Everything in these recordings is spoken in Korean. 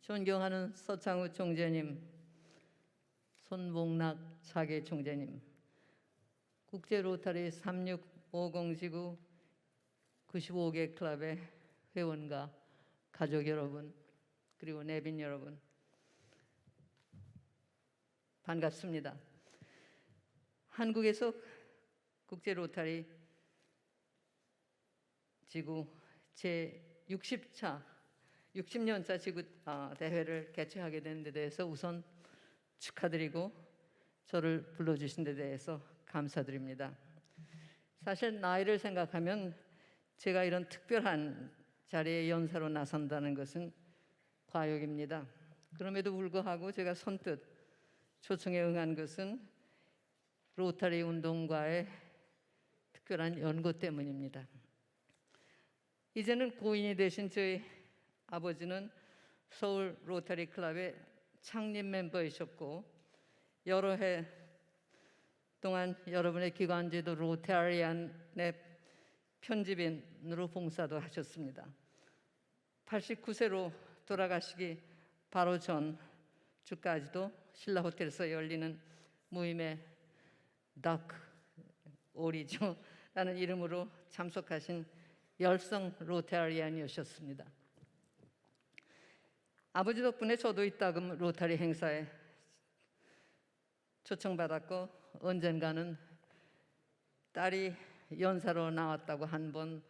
존경하는 서창우 총재님, 손봉락 차계 총재님, 국제 로타리 3650 지구 95개 클럽의 회원과 가족 여러분, 그리고 내빈 여러분, 반갑습니다. 한국에서 국제 로타리 지구 제60년차 지구 대회를 개최하게 된 데 대해서 우선 축하드리고 저를 불러주신 데 대해서 감사드립니다. 사실 나이를 생각하면 제가 이런 특별한 자리에 연사로 나선다는 것은 과욕입니다. 그럼에도 불구하고 제가 선뜻 초청에 응한 것은 로타리 운동과의 특별한 연고 때문입니다. 이제는 고인이 되신 저희 아버지는 서울 로타리 클럽의 창립 멤버이셨고 여러 해 동안 여러분의 기관지도 로타리안의 편집인으로 봉사도 하셨습니다. 89세로 돌아가시기 바로 전 주까지도 신라 호텔에서 열리는 모임에 닥 오리죠 라는 이름으로 참석하신 열성 로타리안이셨습니다. 아버지 덕분에 저도 이따금 로타리 행사에 초청받았고 언젠가는 딸이 연사로 나왔다고 한 번,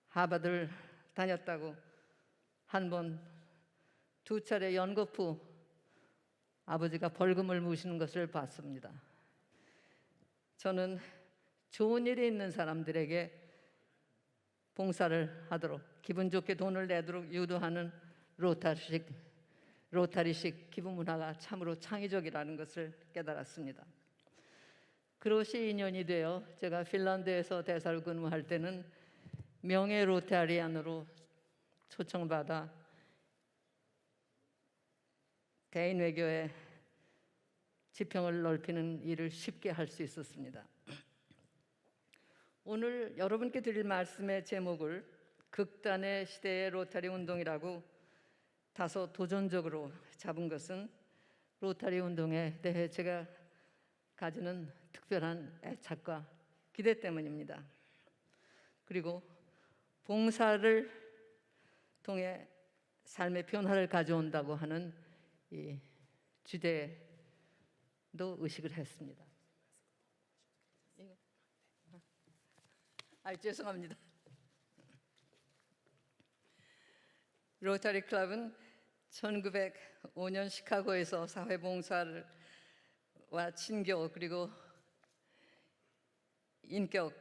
하버드를 다녔다고 한 번, 두 차례 연거푸 아버지가 벌금을 무시는 것을 봤습니다. 저는 좋은 일이 있는 사람들에게 봉사를 하도록 기분 좋게 돈을 내도록 유도하는 로타리식 기부 문화가 참으로 창의적이라는 것을 깨달았습니다. 그것이 인연이 되어 제가 핀란드에서 대사를 근무할 때는 명예 로타리안으로 초청받아 대인 외교의 지평을 넓히는 일을 쉽게 할 수 있었습니다. 오늘 여러분께 드릴 말씀의 제목을 극단의 시대의 로타리 운동이라고 다소 도전적으로 잡은 것은 로타리 운동에 대해 제가 가지는 특별한 애착과 기대 때문입니다. 그리고 봉사를 통해 삶의 변화를 가져온다고 하는 이 주제도 의식을 했습니다. 죄송합니다. 로타리 클럽은 1905년 시카고에서 사회봉사와 친교 그리고 인격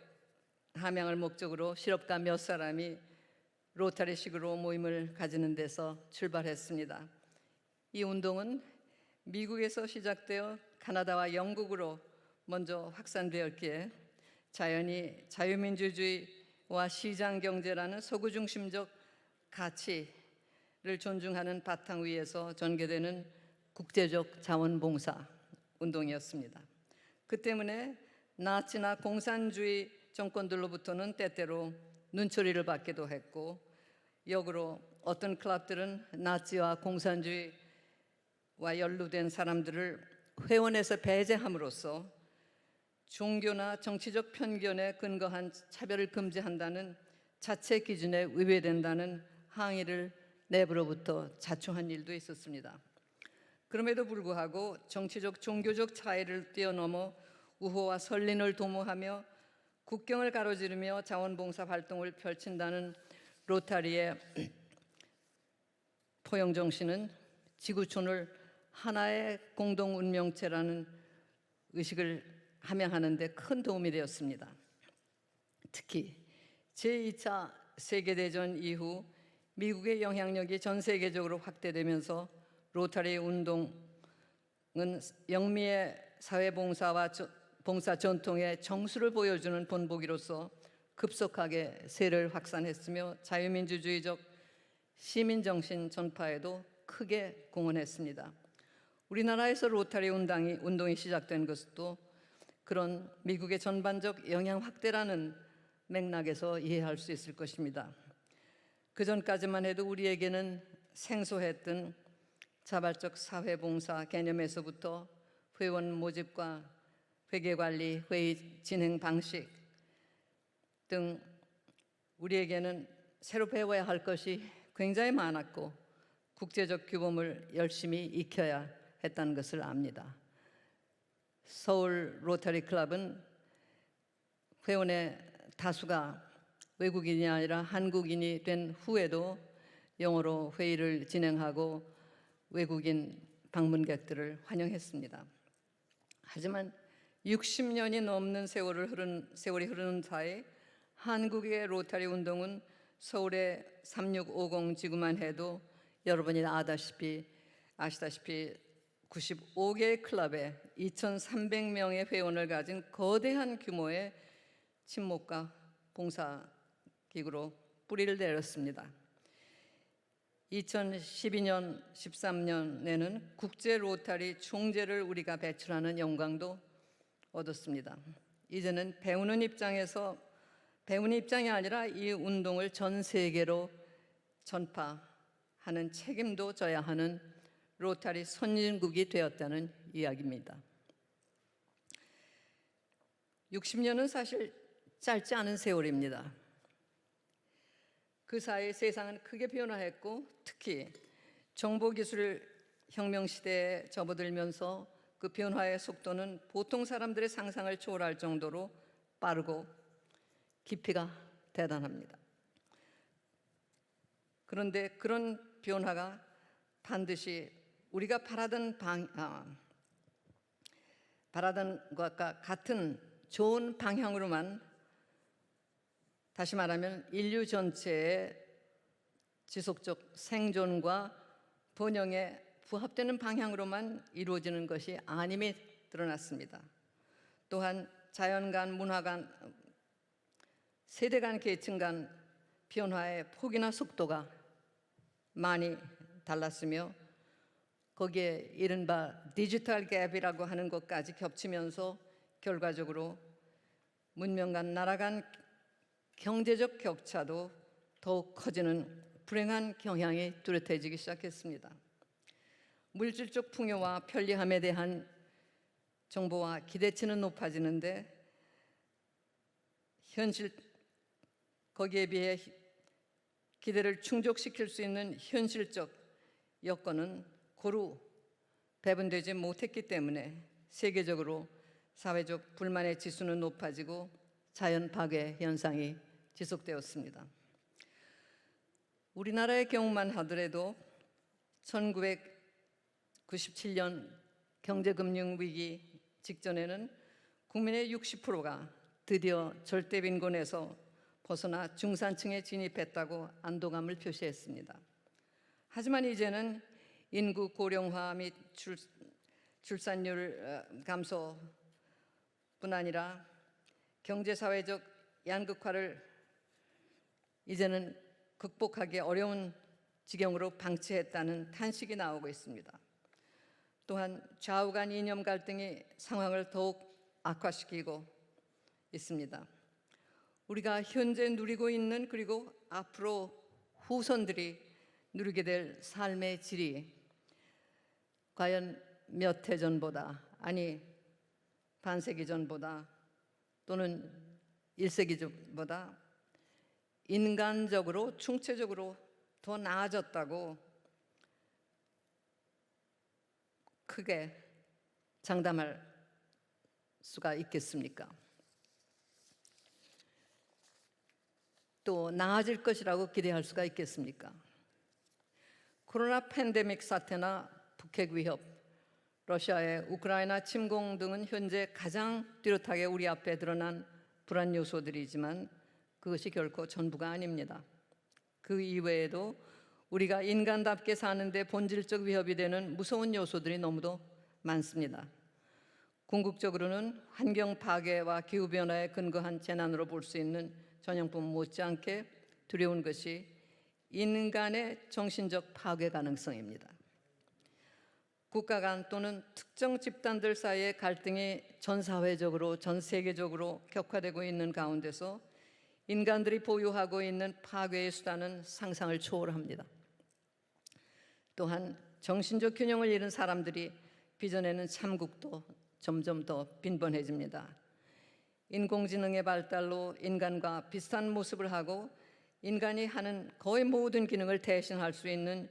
함양을 목적으로 실업가 몇 사람이 로타리식으로 모임을 가지는 데서 출발했습니다. 이 운동은 미국에서 시작되어 카나다와 영국으로 먼저 확산되었기에 자연히 자유민주주의와 시장경제라는 서구 중심적 가치를 존중하는 바탕 위에서 전개되는 국제적 자원봉사 운동이었습니다. 그 때문에 나치나 공산주의 정권들로부터는 때때로 눈초리를 받기도 했고 역으로 어떤 클럽들은 나치와 공산주의와 연루된 사람들을 회원에서 배제함으로써 종교나 정치적 편견에 근거한 차별을 금지한다는 자체 기준에 위배된다는 항의를 내부로부터 자초한 일도 있었습니다. 그럼에도 불구하고 정치적 종교적 차이를 뛰어넘어 우호와 설린을 도모하며 국경을 가로지르며 자원봉사 활동을 펼친다는 로타리의 포용 정신은 지구촌을 하나의 공동 운명체라는 의식을 함양하는 데 큰 도움이 되었습니다. 특히 제2차 세계대전 이후 미국의 영향력이 전 세계적으로 확대되면서 로타리 운동은 영미의 사회봉사와 봉사 전통의 정수를 보여주는 본보기로서 급속하게 세를 확산했으며 자유민주주의적 시민정신 전파에도 크게 공헌했습니다. 우리나라에서 로타리 운동이 시작된 것도 그런 미국의 전반적 영향 확대라는 맥락에서 이해할 수 있을 것입니다. 그 전까지만 해도 우리에게는 생소했던 자발적 사회봉사 개념에서부터 회원 모집과 회계관리, 회의 진행 방식 등 우리에게는 새로 배워야 할 것이 굉장히 많았고 국제적 규범을 열심히 익혀야 했다는 것을 압니다. 서울 로터리 클럽은 회원의 다수가 외국인이 아니라 한국인이 된 후에도 영어로 회의를 진행하고 외국인 방문객들을 환영했습니다. 하지만 60년이 넘는 세월이 흐르는 사이 한국의 로터리 운동은 서울의 3650 지구만 해도 여러분이 아시다시피 95개의 클럽에 2,300명의 회원을 가진 거대한 규모의 친목과 봉사기구로 뿌리를 내렸습니다. 2012년, 13년에는 국제 로터리 총재를 우리가 배출하는 영광도 얻었습니다. 이제는 배우는 입장이 아니라 이 운동을 전 세계로 전파하는 책임도 져야 하는 로터리 선진국이 되었다는 이야기입니다. 60년은 사실 짧지 않은 세월입니다. 그 사이 세상은 크게 변화했고 특히 정보기술 혁명 시대에 접어들면서 그 변화의 속도는 보통 사람들의 상상을 초월할 정도로 빠르고 깊이가 대단합니다. 그런데 그런 변화가 반드시 우리가 바라던 것과 같은 좋은 방향으로만, 다시 말하면 인류 전체의 지속적 생존과 번영에 부합되는 방향으로만 이루어지는 것이 아님이 드러났습니다. 또한 자연 간, 문화 간, 세대 간, 계층 간 변화의 폭이나 속도가 많이 달랐으며 거기에 이른바 디지털 갭이라고 하는 것까지 겹치면서 결과적으로 문명 간, 나라 간 경제적 격차도 더욱 커지는 불행한 경향이 뚜렷해지기 시작했습니다. 물질적 풍요와 편리함에 대한 정보와 기대치는 높아지는데 거기에 비해 기대를 충족시킬 수 있는 현실적 여건은 고루 배분되지 못했기 때문에 세계적으로 사회적 불만의 지수는 높아지고 자연 파괴 현상이 지속되었습니다. 우리나라의 경우만 하더라도 1997년 경제금융위기 직전에는 국민의 60%가 드디어 절대빈곤에서 벗어나 중산층에 진입했다고 안도감을 표시했습니다. 하지만 이제는 인구 고령화 및 출산율 감소뿐 아니라 경제사회적 양극화를 이제는 극복하기 어려운 지경으로 방치했다는 탄식이 나오고 있습니다. 또한 좌우 간 이념 갈등이 상황을 더욱 악화시키고 있습니다. 우리가 현재 누리고 있는, 그리고 앞으로 후손들이 누리게 될 삶의 질이 과연 몇 해 전보다, 아니 반세기 전보다 또는 1세기 전보다 인간적으로 총체적으로 더 나아졌다고 크게 장담할 수가 있겠습니까? 또 나아질 것이라고 기대할 수가 있겠습니까? 코로나 팬데믹 사태나 북핵 위협, 러시아의 우크라이나 침공 등은 현재 가장 뚜렷하게 우리 앞에 드러난 불안 요소들이지만 그것이 결코 전부가 아닙니다. 그 이외에도 우리가 인간답게 사는데 본질적 위협이 되는 무서운 요소들이 너무도 많습니다. 궁극적으로는 환경 파괴와 기후변화에 근거한 재난으로 볼 수 있는 전염병 못지않게 두려운 것이 인간의 정신적 파괴 가능성입니다. 국가 간 또는 특정 집단들 사이의 갈등이 전 사회적으로, 전 세계적으로 격화되고 있는 가운데서 인간들이 보유하고 있는 파괴의 수단은 상상을 초월합니다. 또한 정신적 균형을 잃은 사람들이 빚어내는 참국도 점점 더 빈번해집니다. 인공지능의 발달로 인간과 비슷한 모습을 하고 인간이 하는 거의 모든 기능을 대신할 수 있는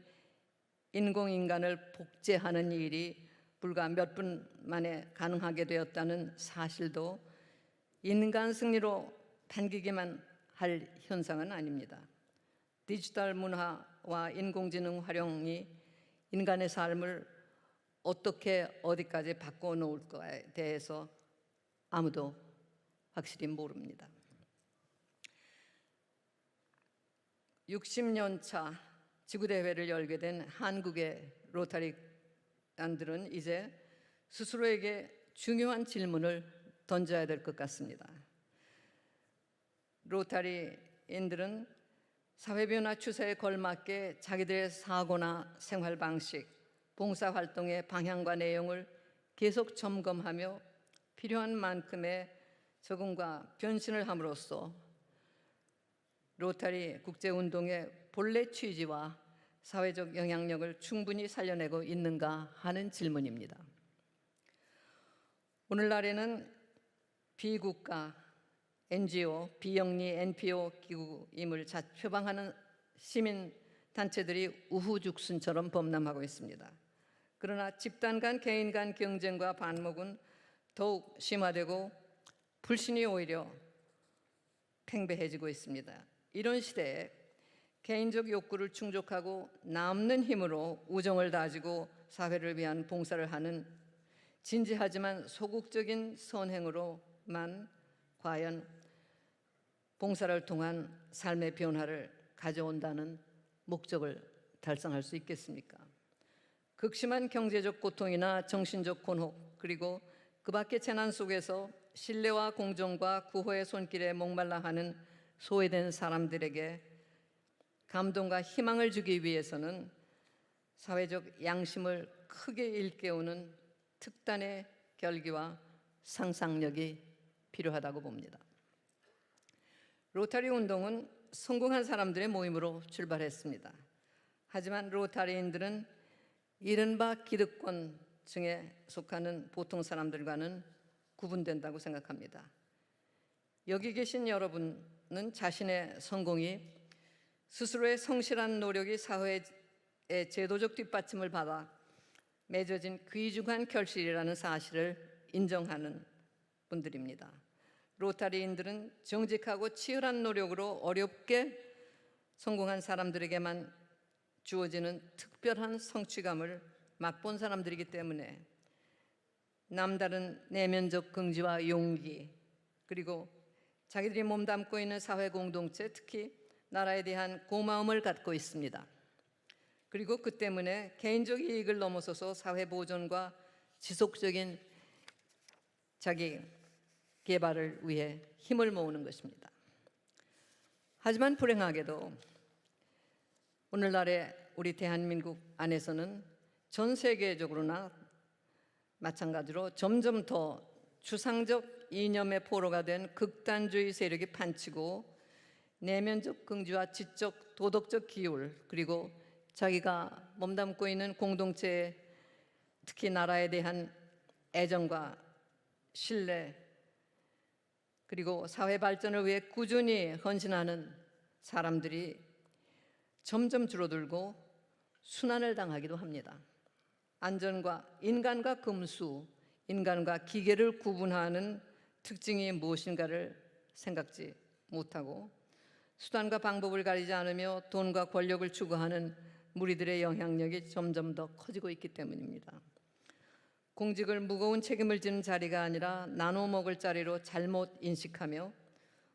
인공인간을 복제하는 일이 불과 몇 분 만에 가능하게 되었다는 사실도 인간 승리로 당기기만 할 현상은 아닙니다. 디지털 문화와 인공지능 활용이 인간의 삶을 어떻게 어디까지 바꿔놓을까에 대해서 아무도 확실히 모릅니다. 60년 차 지구대회를 열게 된 한국의 로타리안들은 이제 스스로에게 중요한 질문을 던져야 될 것 같습니다. 로타리인들은 사회변화 추세에 걸맞게 자기들의 사고나 생활 방식, 봉사활동의 방향과 내용을 계속 점검하며 필요한 만큼의 적응과 변신을 함으로써 로타리 국제운동의 본래 취지와 사회적 영향력을 충분히 살려내고 있는가 하는 질문입니다. 오늘날에는 비국가, NGO, 비영리 NPO 기구임을 표방하는 시민단체들이 우후죽순처럼 범람하고 있습니다. 그러나 집단 간, 개인 간 경쟁과 반목은 더욱 심화되고 불신이 오히려 팽배해지고 있습니다. 이런 시대에 개인적 욕구를 충족하고 남는 힘으로 우정을 다지고 사회를 위한 봉사를 하는 진지하지만 소극적인 선행으로만 과연 봉사를 통한 삶의 변화를 가져온다는 목적을 달성할 수 있겠습니까? 극심한 경제적 고통이나 정신적 곤혹, 그리고 그 밖의 재난 속에서 신뢰와 공정과 구호의 손길에 목말라 하는 소외된 사람들에게 감동과 희망을 주기 위해서는 사회적 양심을 크게 일깨우는 특단의 결기와 상상력이 필요하다고 봅니다. 로타리 운동은 성공한 사람들의 모임으로 출발했습니다. 하지만 로타리인들은 이른바 기득권층에 속하는 보통 사람들과는 구분된다고 생각합니다. 여기 계신 여러분은 자신의 성공이 스스로의 성실한 노력이 사회의 제도적 뒷받침을 받아 맺어진 귀중한 결실이라는 사실을 인정하는 분들입니다. 로타리인들은 정직하고 치열한 노력으로 어렵게 성공한 사람들에게만 주어지는 특별한 성취감을 맛본 사람들이기 때문에 남다른 내면적 긍지와 용기, 그리고 자기들이 몸담고 있는 사회 공동체, 특히 나라에 대한 고마움을 갖고 있습니다. 그리고 그 때문에 개인적 이익을 넘어서서 사회 보존과 지속적인 자기 개발을 위해 힘을 모으는 것입니다. 하지만 불행하게도 오늘날의 우리 대한민국 안에서는 전 세계적으로나 마찬가지로 점점 더 추상적 이념의 포로가 된 극단주의 세력이 판치고 내면적 긍지와 지적 도덕적 기울, 그리고 자기가 몸담고 있는 공동체에 특히 나라에 대한 애정과 신뢰, 그리고 사회 발전을 위해 꾸준히 헌신하는 사람들이 점점 줄어들고 순환을 당하기도 합니다. 안전과 인간과 금수, 인간과 기계를 구분하는 특징이 무엇인가를 생각지 못하고 수단과 방법을 가리지 않으며 돈과 권력을 추구하는 무리들의 영향력이 점점 더 커지고 있기 때문입니다. 공직을 무거운 책임을 지는 자리가 아니라 나눠 먹을 자리로 잘못 인식하며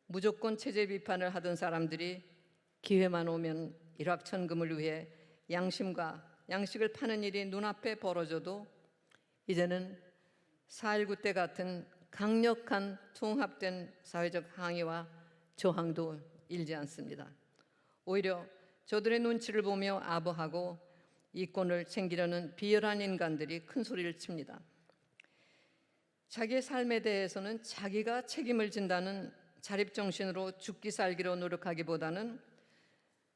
무조건 체제 비판을 하던 사람들이 기회만 오면 일확천금을 위해 양식을 파는 일이 눈앞에 벌어져도 이제는 4.19 때 같은 강력한 통합된 사회적 항의와 저항도 일지 않습니다. 오히려 저들의 눈치를 보며 아부하고 이권을 챙기려는 비열한 인간들이 큰 소리를 칩니다. 자기의 삶에 대해서는 자기가 책임을 진다는 자립정신으로 죽기 살기로 노력하기보다는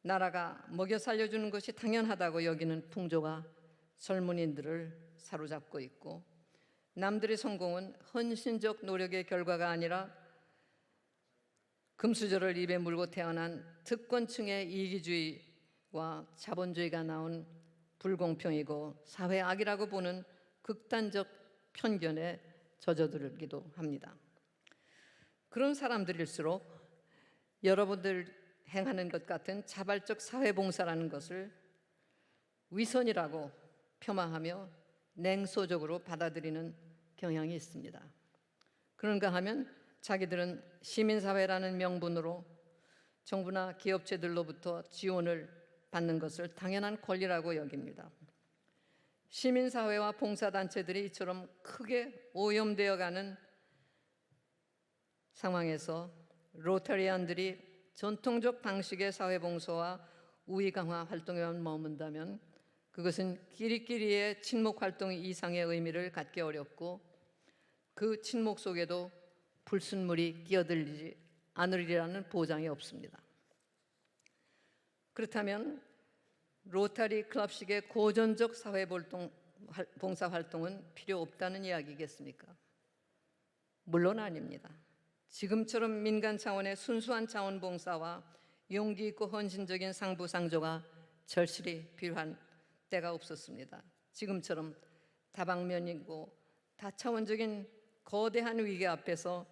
나라가 먹여 살려주는 것이 당연하다고 여기는 풍조가 젊은이들을 사로잡고 있고, 남들의 성공은 헌신적 노력의 결과가 아니라 금수저를 입에 물고 태어난 특권층의 이기주의와 자본주의가 낳은 불공평이고 사회 악이라고 보는 극단적 편견에 젖어들기도 합니다. 그런 사람들일수록 여러분들 행하는 것 같은 자발적 사회봉사라는 것을 위선이라고 폄하하며 냉소적으로 받아들이는 경향이 있습니다. 그런가 하면 자기들은 시민사회라는 명분으로 정부나 기업체들로부터 지원을 받는 것을 당연한 권리라고 여깁니다. 시민사회와 봉사단체들이 이처럼 크게 오염되어가는 상황에서 로타리안들이 전통적 방식의 사회봉사와 우위 강화 활동에만 머문다면 그것은 끼리끼리의 친목 활동 이상의 의미를 갖기 어렵고, 그 친목 속에도 불순물이 끼어들지 않으리라는 보장이 없습니다. 그렇다면 로타리 클럽식의 고전적 사회봉사 활동은 필요 없다는 이야기겠습니까? 물론 아닙니다. 지금처럼 민간 차원의 순수한 자원봉사와 용기 있고 헌신적인 상부상조가 절실히 필요한 때가 없었습니다. 지금처럼 다방면이고 다차원적인 거대한 위기 앞에서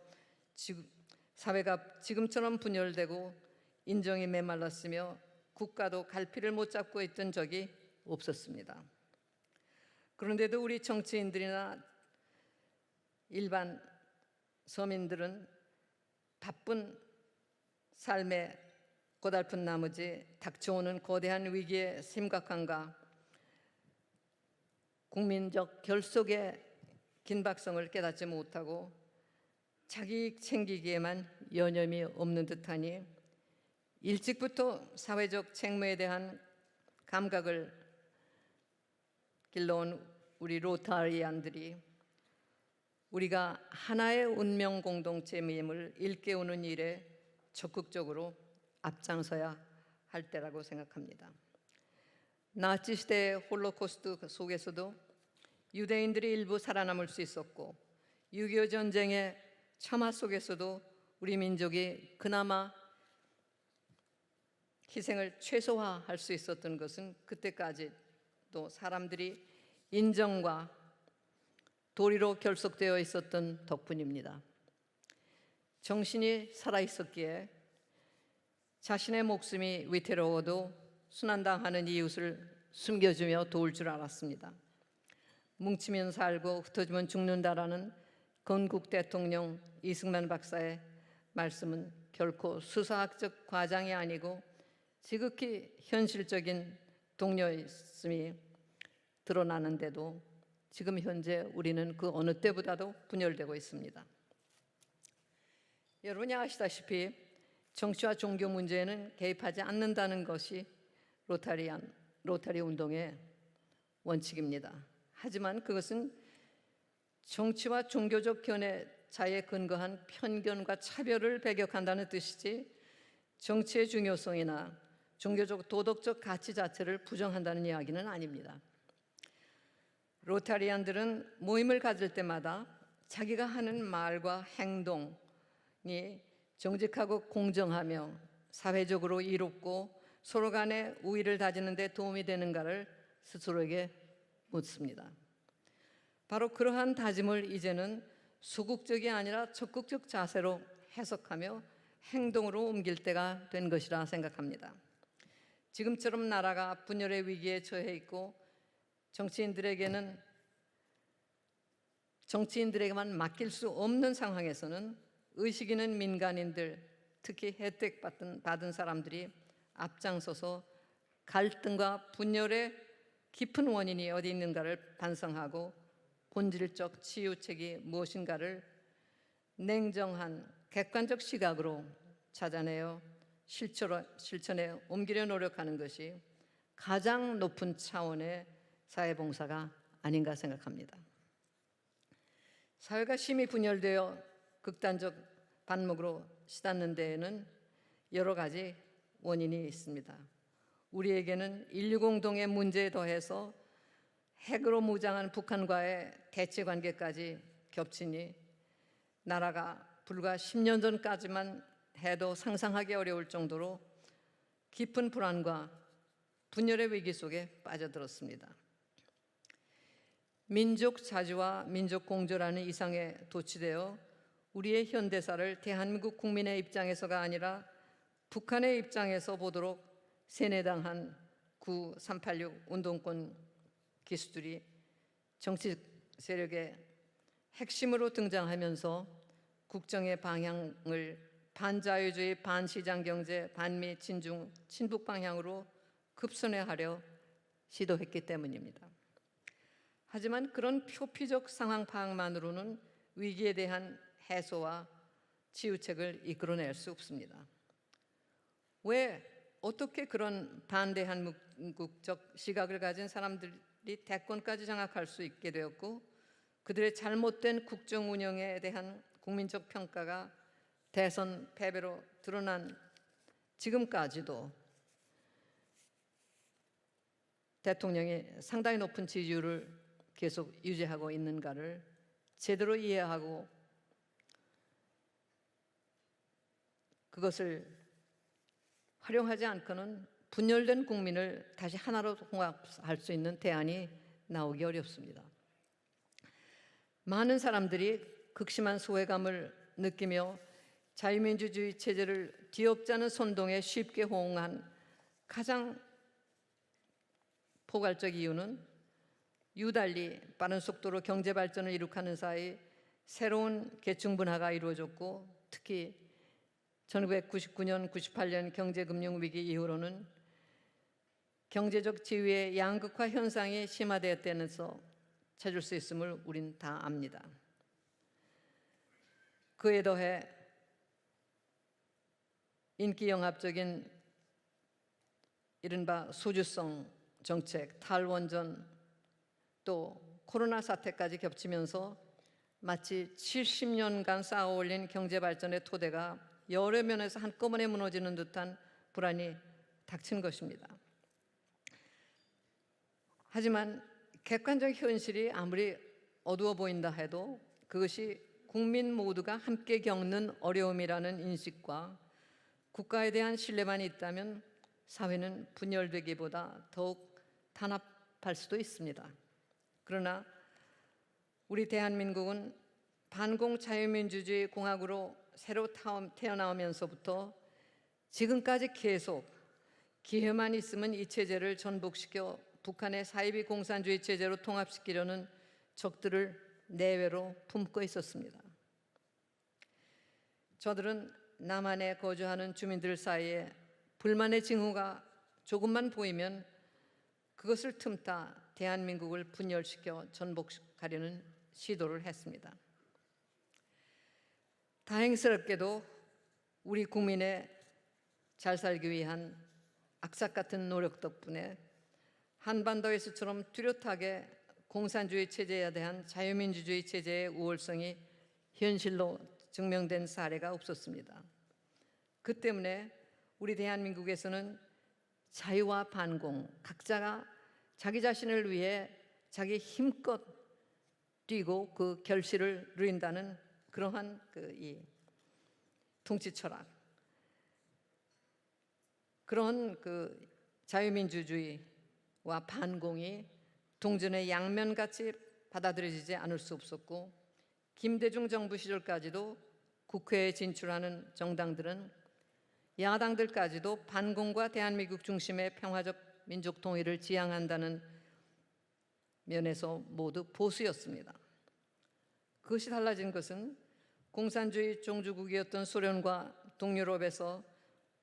사회가 지금처럼 분열되고 인정이 메말랐으며 국가도 갈피를 못 잡고 있던 적이 없었습니다. 그런데도 우리 정치인들이나 일반 서민들은 바쁜 삶에 고달픈 나머지 닥쳐오는 거대한 위기의 심각함과 국민적 결속의 긴박성을 깨닫지 못하고 자기 이익 챙기기에만 여념이 없는 듯하니 일찍부터 사회적 책무에 대한 감각을 길러온 우리 로타리안들이 우리가 하나의 운명 공동체임을 일깨우는 일에 적극적으로 앞장서야 할 때라고 생각합니다. 나치 시대의 홀로코스트 속에서도 유대인들이 일부 살아남을 수 있었고, 6.25 전쟁의 참화 속에서도 우리 민족이 그나마 희생을 최소화할 수 있었던 것은 그때까지도 사람들이 인정과 도리로 결속되어 있었던 덕분입니다. 정신이 살아있었기에 자신의 목숨이 위태로워도 순환당하는 이웃을 숨겨주며 도울 줄 알았습니다. 뭉치면 살고 흩어지면 죽는다라는 건국 대통령 이승만 박사의 말씀은 결코 수사학적 과장이 아니고 지극히 현실적인 동료였음이 드러나는데도 지금 현재 우리는 그 어느 때보다도 분열되고 있습니다. 여러분이 아시다시피 정치와 종교 문제에는 개입하지 않는다는 것이 로타리 운동의 원칙입니다. 하지만 그것은 정치와 종교적 견해자에 근거한 편견과 차별을 배격한다는 뜻이지 정치의 중요성이나 종교적 도덕적 가치 자체를 부정한다는 이야기는 아닙니다. 로타리안들은 모임을 가질 때마다 자기가 하는 말과 행동이 정직하고 공정하며 사회적으로 이롭고 서로 간의 우위를 다지는 데 도움이 되는가를 스스로에게 묻습니다. 바로 그러한 다짐을 이제는 소극적이 아니라 적극적 자세로 해석하며 행동으로 옮길 때가 된 것이라 생각합니다. 지금처럼 나라가 분열의 위기에 처해 있고 정치인들에게만 맡길 수 없는 상황에서는 의식 있는 민간인들, 특히 혜택 받은 사람들이 앞장서서 갈등과 분열의 깊은 원인이 어디 있는가를 반성하고 본질적 치유책이 무엇인가를 냉정한 객관적 시각으로 찾아내어 실천에 옮기려 노력하는 것이 가장 높은 차원의 사회봉사가 아닌가 생각합니다. 사회가 심히 분열되어 극단적 반목으로 치닫는 데에는 여러 가지 원인이 있습니다. 우리에게는 인류 공동의 문제에 더해서 핵으로 무장한 북한과의 대치 관계까지 겹치니 나라가 불과 10년 전까지만 해도 상상하기 어려울 정도로 깊은 불안과 분열의 위기 속에 빠져들었습니다. 민족 자주와 민족 공조라는 이상에 도취되어 우리의 현대사를 대한민국 국민의 입장에서가 아니라 북한의 입장에서 보도록 세뇌당한 9.386 운동권 기수들이 정치 세력의 핵심으로 등장하면서 국정의 방향을 반자유주의, 반시장경제, 반미, 친중, 친북 방향으로 급선회하려 시도했기 때문입니다. 하지만 그런 표피적 상황 파악만으로는 위기에 대한 해소와 치유책을 이끌어낼 수 없습니다. 왜 어떻게 그런 반대한민국적 시각을 가진 사람들이 대권까지 장악할 수 있게 되었고 그들의 잘못된 국정 운영에 대한 국민적 평가가 대선 패배로 드러난 지금까지도 대통령이 상당히 높은 지지율을 계속 유지하고 있는가를 제대로 이해하고 그것을 활용하지 않고는 분열된 국민을 다시 하나로 통합할 수 있는 대안이 나오기 어렵습니다. 많은 사람들이 극심한 소외감을 느끼며 자유민주주의 체제를 뒤엎지 않은 선동에 쉽게 호응한 가장 포괄적 이유는 유달리 빠른 속도로 경제 발전을 이룩하는 사이 새로운 계층 분화가 이루어졌고 특히 1999년, 98년 경제금융위기 이후로는 경제적 지위의 양극화 현상이 심화되었다면서 찾을 수 있음을 우린 다 압니다. 그에 더해 인기영합적인 이른바 소주성 정책, 탈원전 또 코로나 사태까지 겹치면서 마치 70년간 쌓아올린 경제발전의 토대가 여러 면에서 한꺼번에 무너지는 듯한 불안이 닥친 것입니다. 하지만 객관적 현실이 아무리 어두워 보인다 해도 그것이 국민 모두가 함께 겪는 어려움이라는 인식과 국가에 대한 신뢰만 있다면 사회는 분열되기보다 더욱 단합할 수도 있습니다. 그러나 우리 대한민국은 반공 자유민주주의 공화국으로 새로 태어나오면서부터 지금까지 계속 기회만 있으면 이 체제를 전복시켜 북한의 사이비 공산주의 체제로 통합시키려는 적들을 내외로 품고 있었습니다. 저들은 남한에 거주하는 주민들 사이에 불만의 징후가 조금만 보이면 그것을 틈타 대한민국을 분열시켜 전복하려는 시도를 했습니다. 다행스럽게도 우리 국민의 잘 살기 위한 악삭 같은 노력 덕분에 한반도에서처럼 뚜렷하게 공산주의 체제에 대한 자유민주주의 체제의 우월성이 현실로 증명된 사례가 없었습니다. 그 때문에 우리 대한민국에서는 자유와 반공, 각자가 자기 자신을 위해 자기 힘껏 뛰고 그 결실을 누린다는 그러한 이 통치 철학, 그런 자유민주주의와 반공이 동전의 양면같이 받아들여지지 않을 수 없었고 김대중 정부 시절까지도 국회에 진출하는 정당들은 야당들까지도 반공과 대한민국 중심의 평화적 민족 통일을 지향한다는 면에서 모두 보수였습니다. 그것이 달라진 것은 공산주의 종주국이었던 소련과 동유럽에서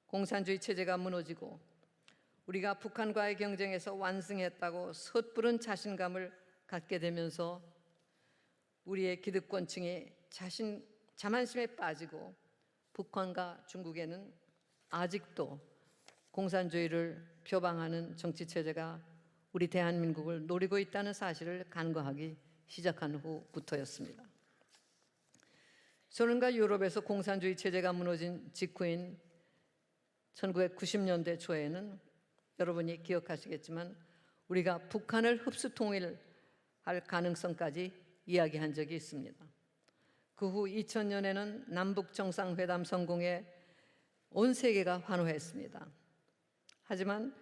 공산주의 체제가 무너지고 우리가 북한과의 경쟁에서 완승했다고 섣부른 자신감을 갖게 되면서 우리의 기득권층이 자만심에 빠지고 북한과 중국에는 아직도 공산주의를 표방하는 정치체제가 우리 대한민국을 노리고 있다는 사실을 간과하기 시작한 후부터였습니다. 소련과 유럽에서 공산주의 체제가 무너진 직후인 1990년대 초에는 여러분이 기억하시겠지만 우리가 북한을 흡수 통일할 가능성까지 이야기한 적이 있습니다. 그 후 2000년에는 남북 정상회담 성공에 온 세계가 환호했습니다. 하지만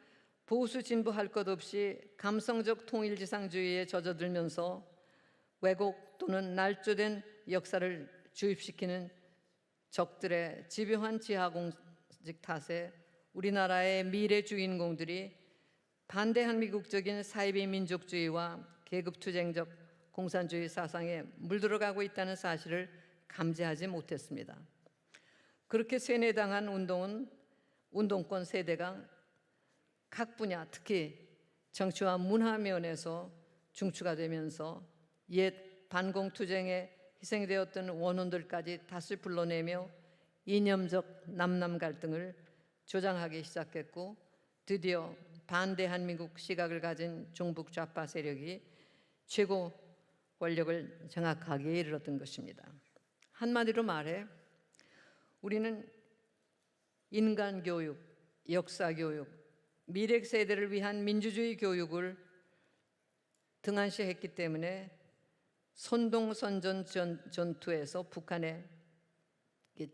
보수 진보 할 것 없이 감성적 통일지상주의에 젖어들면서 왜곡 또는 날조된 역사를 주입시키는 적들의 집요한 지하공직 탓에 우리나라의 미래 주인공들이 반대한 미국적인 사이비 민족주의와 계급투쟁적 공산주의 사상에 물들어가고 있다는 사실을 감지하지 못했습니다. 그렇게 세뇌당한 운동권 세대가 각 분야, 특히 정치와 문화 면에서 중추가 되면서 옛 반공투쟁에 희생되었던 원혼들까지 다시 불러내며 이념적 남남 갈등을 조장하기 시작했고, 드디어 반대 한미국 시각을 가진 종북 좌파 세력이 최고 권력을 장악하기에 이르렀던 것입니다. 한마디로 말해 우리는 인간 교육, 역사 교육, 미래 세대를 위한 민주주의 교육을 등한시했기 때문에 선동선전 전투에서 북한에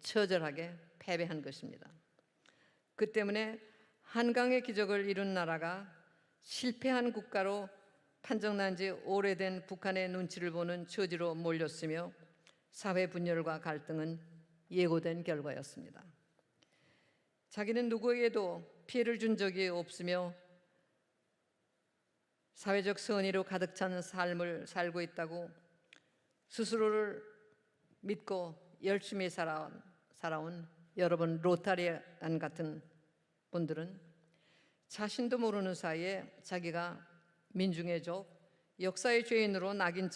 처절하게 패배한 것입니다. 그 때문에 한강의 기적을 이룬 나라가 실패한 국가로 판정난 지 오래된 북한의 눈치를 보는 처지로 몰렸으며 사회 분열과 갈등은 예고된 결과였습니다. 자기는 누구에게도 피해를 준 적이 없으며 사회적 선의로 가득 찬 삶을 살고 있다고 스스로를 믿고 열심히 살아온 여러분 로타리안 같은 분들은 자신도 모르는 사이에 자기가 민중의 적, 역사의 죄인으로 낙인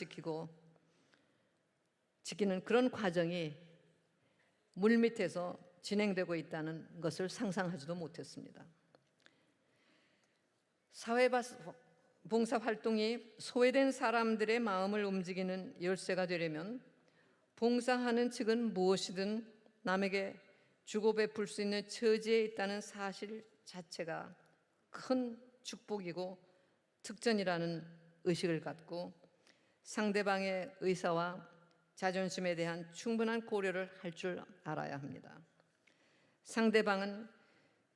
지키는 그런 과정이 물밑에서 진행되고 있다는 것을 상상하지도 못했습니다. 사회봉사 활동이 소외된 사람들의 마음을 움직이는 열쇠가 되려면 봉사하는 측은 무엇이든 남에게 주고 베풀 수 있는 처지에 있다는 사실 자체가 큰 축복이고 특전이라는 의식을 갖고 상대방의 의사와 자존심에 대한 충분한 고려를 할 줄 알아야 합니다. 상대방은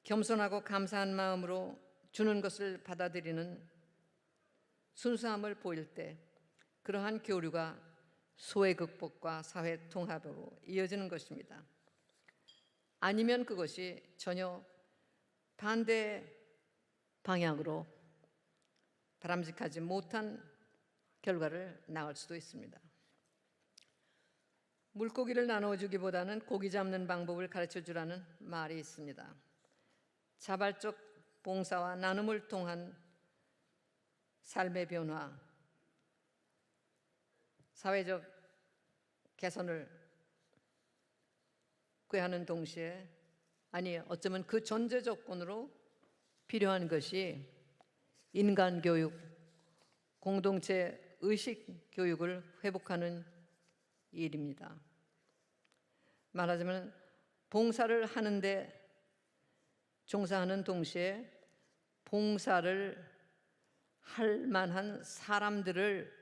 겸손하고 감사한 마음으로 주는 것을 받아들이는 순수함을 보일 때 그러한 교류가 소외 극복과 사회 통합으로 이어지는 것입니다. 아니면 그것이 전혀 반대 방향으로 바람직하지 못한 결과를 낳을 수도 있습니다. 물고기를 나눠주기보다는 고기 잡는 방법을 가르쳐주라는 말이 있습니다. 자발적 봉사와 나눔을 통한 삶의 변화, 사회적 개선을 꾀하는 동시에 어쩌면 그 전제 조건으로 필요한 것이 인간교육, 공동체 의식 교육을 회복하는 일입니다. 말하자면 봉사를 하는데 종사하는 동시에 봉사를 할 만한 사람들을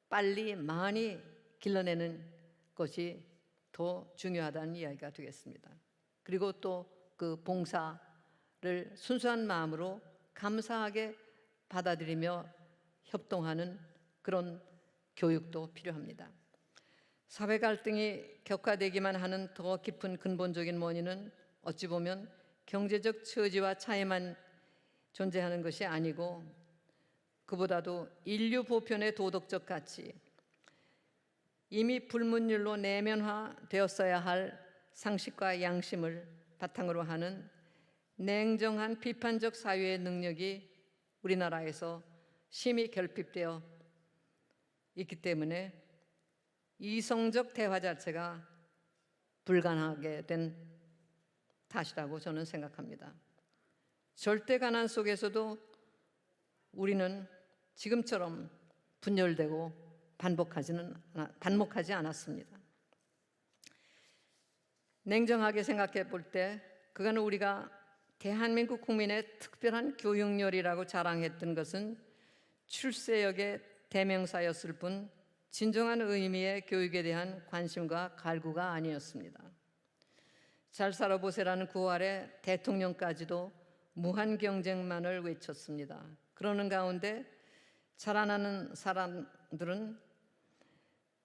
빨리 많이 길러내는 것이 더 중요하다는 이야기가 되겠습니다. 그리고 또 그 봉사를 순수한 마음으로 감사하게 받아들이며 협동하는 그런 교육도 필요합니다. 사회 갈등이 격화되기만 하는 더 깊은 근본적인 원인은 어찌 보면 경제적 처지와 차이만 존재하는 것이 아니고 그보다도 인류 보편의 도덕적 가치, 이미 불문율로 내면화되었어야 할 상식과 양심을 바탕으로 하는 냉정한 비판적 사유의 능력이 우리나라에서 심히 결핍되어 있기 때문에 이성적 대화 자체가 불가능하게 된 탓이라고 저는 생각합니다. 절대 가난 속에서도 우리는 지금처럼 분열되고 반목하지 않았습니다. 냉정하게 생각해 볼 때 그간 우리가 대한민국 국민의 특별한 교육열이라고 자랑했던 것은 출세역의 대명사였을 뿐 진정한 의미의 교육에 대한 관심과 갈구가 아니었습니다. 잘 살아보세라는 구호 아래 대통령까지도 무한 경쟁만을 외쳤습니다. 그러는 가운데 자라나는 사람들은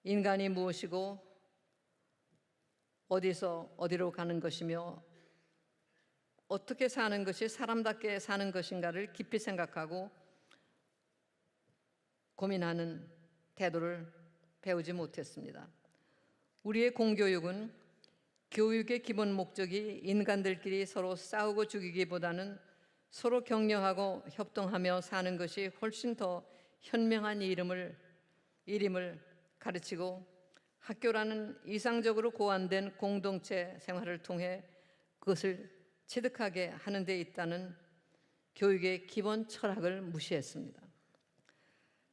인간이 무엇이고 어디서 어디로 가는 것이며 어떻게 사는 것이 사람답게 사는 것인가를 깊이 생각하고 고민하는 태도를 배우지 못했습니다. 우리의 공교육은 교육의 기본 목적이 인간들끼리 서로 싸우고 죽이기보다는 서로 격려하고 협동하며 사는 것이 훨씬 더 현명한 일임을 가르치고 학교라는 이상적으로 고안된 공동체 생활을 통해 그것을 체득하게 하는 데 있다는 교육의 기본 철학을 무시했습니다.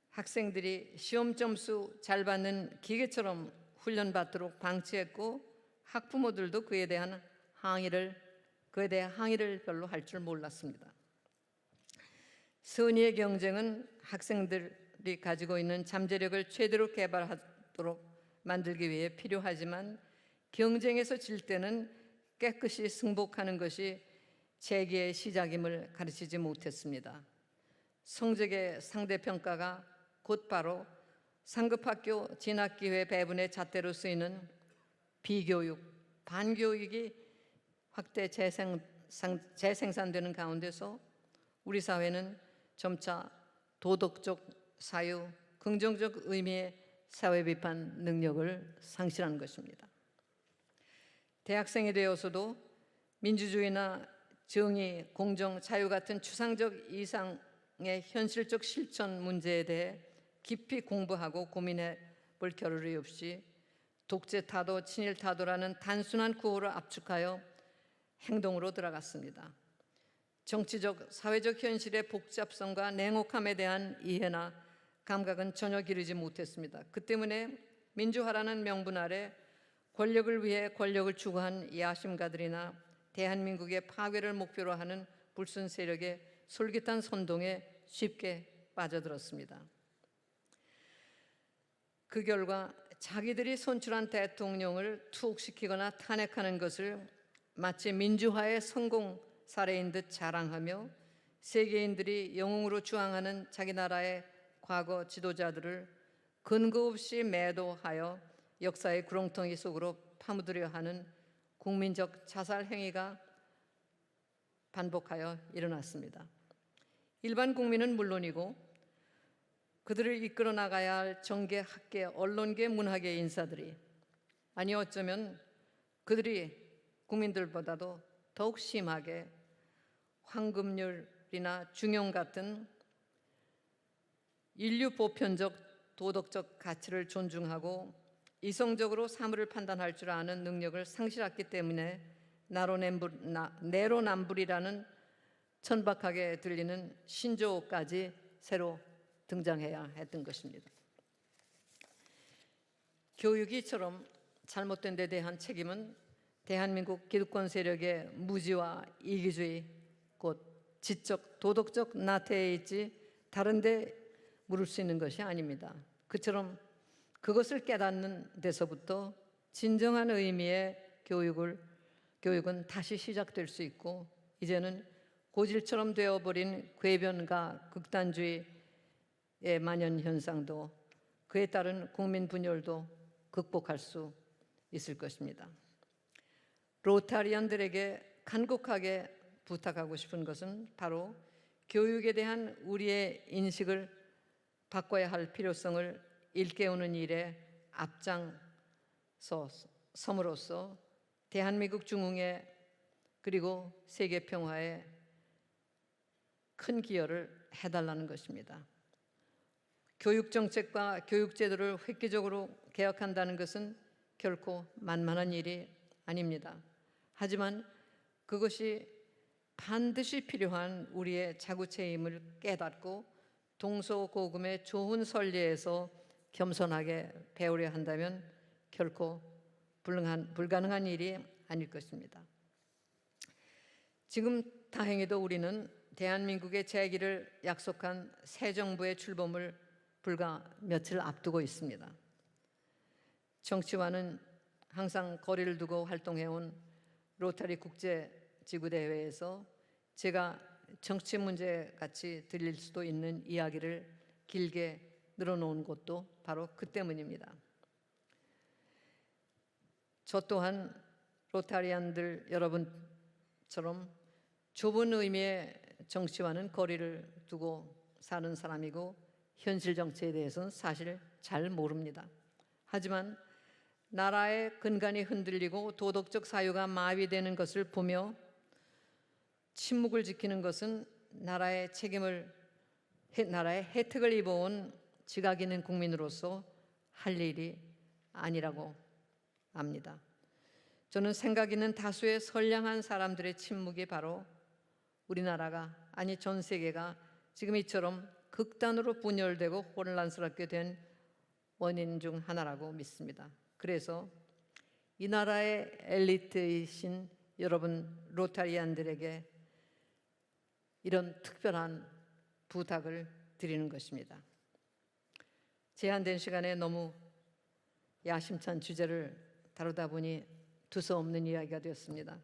학생들이 시험 점수 잘 받는 기계처럼 훈련받도록 방치했고 학부모들도 그에 대해 항의를 별로 할 줄 몰랐습니다. 선의의 경쟁은 학생들이 가지고 있는 잠재력을 최대로 개발하도록 만들기 위해 필요하지만 경쟁에서 질 때는 깨끗이 승복하는 것이 재기의 시작임을 가르치지 못했습니다. 성적의 상대평가가 곧바로 상급학교 진학기회 배분의 잣대로 쓰이는 비교육, 반교육이 확대 재생산되는 가운데서 우리 사회는 점차 도덕적 사유, 긍정적 의미의 사회 비판 능력을 상실한 것입니다. 대학생이 되어서도 민주주의나 정의, 공정, 자유 같은 추상적 이상의 현실적 실천 문제에 대해 깊이 공부하고 고민해 볼 겨를이 없이 독재 타도, 친일 타도라는 단순한 구호를 압축하여 행동으로 들어갔습니다. 정치적, 사회적 현실의 복잡성과 냉혹함에 대한 이해나 감각은 전혀 기르지 못했습니다. 그 때문에 민주화라는 명분 아래 권력을 위해 권력을 추구한 야심가들이나 대한민국의 파괴를 목표로 하는 불순 세력의 솔깃한 선동에 쉽게 빠져들었습니다. 그 결과 자기들이 선출한 대통령을 투옥시키거나 탄핵하는 것을 마치 민주화의 성공 사례인 듯 자랑하며 세계인들이 영웅으로 주앙하는 자기 나라의 과거 지도자들을 근거 없이 매도하여 역사의 구렁텅이 속으로 파묻으려 하는 국민적 자살 행위가 반복하여 일어났습니다. 일반 국민은 물론이고 그들을 이끌어 나가야 할 정계, 학계, 언론계, 문화계 인사들이 아니 어쩌면 그들이 국민들보다도 더욱 심하게 황금률이나 중용 같은 인류 보편적 도덕적 가치를 존중하고 이성적으로 사물을 판단할 줄 아는 능력을 상실했기 때문에 내로남불이라는 천박하게 들리는 신조어까지 새로 등장해야 했던 것입니다. 교육이 이처럼 잘못된 데 대한 책임은 대한민국 기득권 세력의 무지와 이기주의, 곧 지적, 도덕적 나태에 있지 다른 데 물을 수 있는 것이 아닙니다. 그처럼 그것을 깨닫는 데서부터 진정한 의미의 교육은 다시 시작될 수 있고 이제는 고질처럼 되어버린 궤변과 극단주의의 만연 현상도 그에 따른 국민 분열도 극복할 수 있을 것입니다. 로타리언들에게 간곡하게 부탁하고 싶은 것은 바로 교육에 대한 우리의 인식을 바꿔야 할 필요성을 일깨우는 일에 앞장섬으로써 대한민국 중흥에 그리고 세계 평화에 큰 기여를 해달라는 것입니다. 교육 정책과 교육 제도를 획기적으로 개혁한다는 것은 결코 만만한 일이 아닙니다. 하지만 그것이 반드시 필요한 우리의 자구체임을 깨닫고 동서고금의 좋은 선례에서 겸손하게 배우려 한다면 결코 불가능한 일이 아닐 것입니다. 지금 다행히도 우리는 대한민국의 재기를 약속한 새 정부의 출범을 불과 며칠 앞두고 있습니다. 정치와는 항상 거리를 두고 활동해온 로터리 국제지구대회에서 제가 정치 문제 같이 들릴 수도 있는 이야기를 길게 늘어놓은 것도 바로 그 때문입니다. 저 또한 로타리안들 여러분처럼 좁은 의미의 정치와는 거리를 두고 사는 사람이고 현실 정치에 대해서는 사실 잘 모릅니다. 하지만 나라의 근간이 흔들리고 도덕적 사유가 마비되는 것을 보며 침묵을 지키는 것은 나라의 혜택을 입어온 지각 있는 국민으로서 할 일이 아니라고 압니다. 저는 생각 있는 다수의 선량한 사람들의 침묵이 바로 우리나라가, 아니 전 세계가 지금 이처럼 극단으로 분열되고 혼란스럽게 된 원인 중 하나라고 믿습니다. 그래서 이 나라의 엘리트이신 여러분 로타리안들에게 이런 특별한 부탁을 드리는 것입니다. 제한된 시간에 너무 야심찬 주제를 다루다 보니 두서없는 이야기가 되었습니다.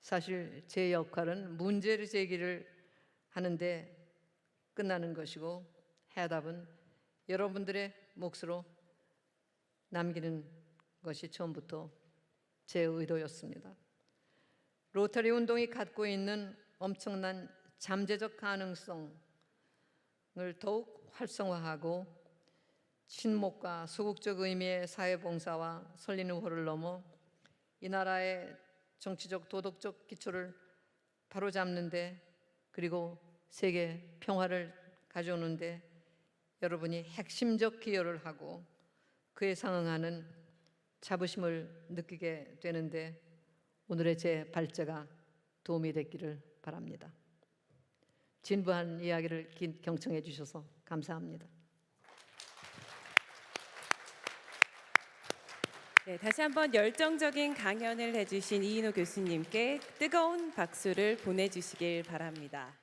사실 제 역할은 문제를 제기를 하는데 끝나는 것이고 해답은 여러분들의 몫으로 남기는 것이 처음부터 제 의도였습니다. 로터리 운동이 갖고 있는 엄청난 잠재적 가능성을 더욱 활성화하고 친목과 소극적 의미의 사회봉사와 설리는 호를 넘어 이 나라의 정치적 도덕적 기초를 바로잡는데 그리고 세계 평화를 가져오는데 여러분이 핵심적 기여를 하고 그에 상응하는 자부심을 느끼게 되는데 오늘의 제 발제가 도움이 됐기를 바랍니다. 진부한 이야기를 경청해 주셔서 감사합니다. 네, 다시 한번 열정적인 강연을 해주신 이인호 교수님께 뜨거운 박수를 보내주시길 바랍니다.